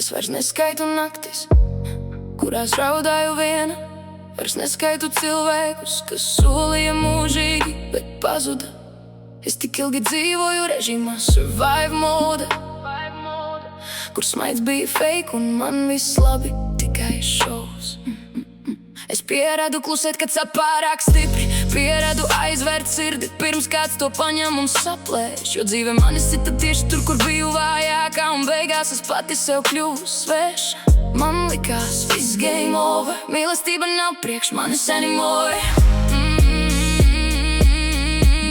Es vairs neskaitu naktis, kurās raudāju viena. Vairs neskaitu cilvēkus, kas solīja mūžīgi, bet pazuda. Es tik ilgi dzīvoju režīmā survive mode, kur smaids bija fake un man viss labi, tikai šovs. Es pieradu klusēt, kad sap pārāk stipri, pieradu aizvērt sirdi, pirms kāds to paņem un saplēš. Jo dzīve mani sita tieši tur, kur biju vājākā, un beigās es pati sev kļuvu sveša. Man likās viss game over, mīlestība nav priekš manis anymore.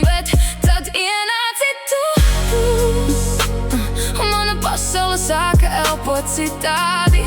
Bet tad ienāci tu, un mana pasaule sāka elpot citādi.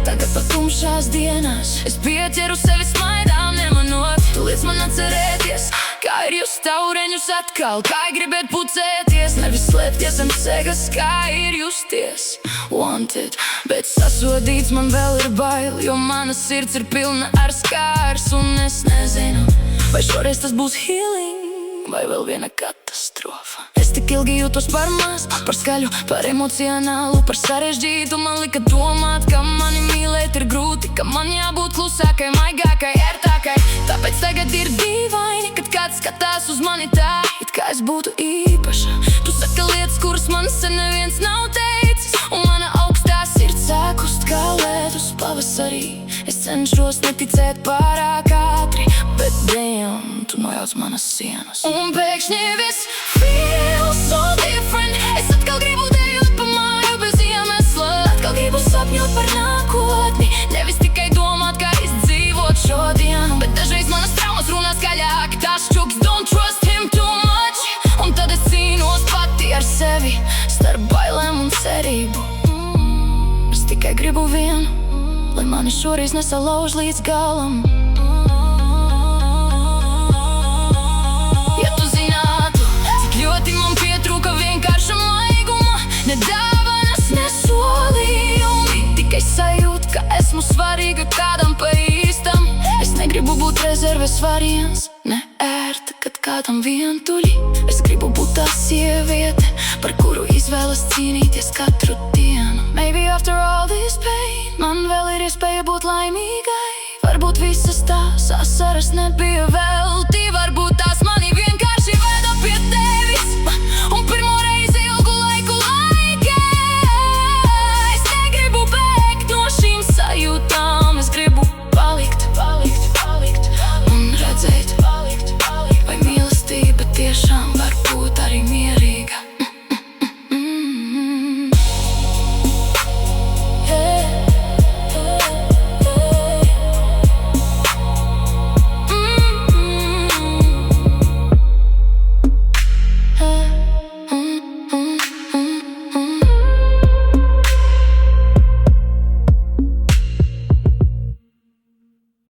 Tagad pat tumšās dienās es pieķeru sevi smaidām nemanot. Tu liec man atcerēties, kā ir just taureņus atkal, kā ir gribēt pucēties, nevis slēpties zem segas, kā ir justies wanted, bet sasodīts man vēl ir bail, jo mana sirds ir pilna ar skārs. Un es nezinu, vai šoreiz tas būs healing, vai vēl viena katastrofa. Es tik ilgi jūtos par maz, par skaļu, par emocionālu, par sarežģītu. Man lika domāt, ka mani mīlēt ir grūti, ka man jābūt klusākai, maigākai, ērtākai. Tāpēc tagad ir dīvaini, kad kāds skatās uz mani tā, it kā es būtu īpaša. Tu saka lietas, kuras man sen neviens nav teicis, un mana augstā sirds sāk kust kā ledus pavasarī. Es cenšos neticēt pārāk ātri, bet damn, tu nojauc manas sienas. Un pēkšņi viss feels so different. Es atkal gribu dejot pa māju bez iemesla, atkal gribu sapņot par nākotni, nevis tikai domāt, kā izdzīvot šodienu. Bet dažreiz manas traumas runā skaļāk, tās čuks don't trust him too much. Un tad es cīnos pati ar sevi, starp bailēm un cerību. Es tikai gribu vienu, lai mani šoreiz nesalauž līdz galam. Ja tu zinātu, cik ļoti man pietrūka vienkārša maiguma, ne dāvanas, ne solījumi, tikai sajūta, ka esmu svarīga kādam pa īstam. Es negribu būt rezerves variants, ne ērta, kad kādam vientuļi. Es gribu būt tā sieviete, par kuru izvēlas cīnīties katru dienu. Maybe after all this pain, man vēl ir iespēja būt laimīgai. Varbūt visas tās asaras nebija velti.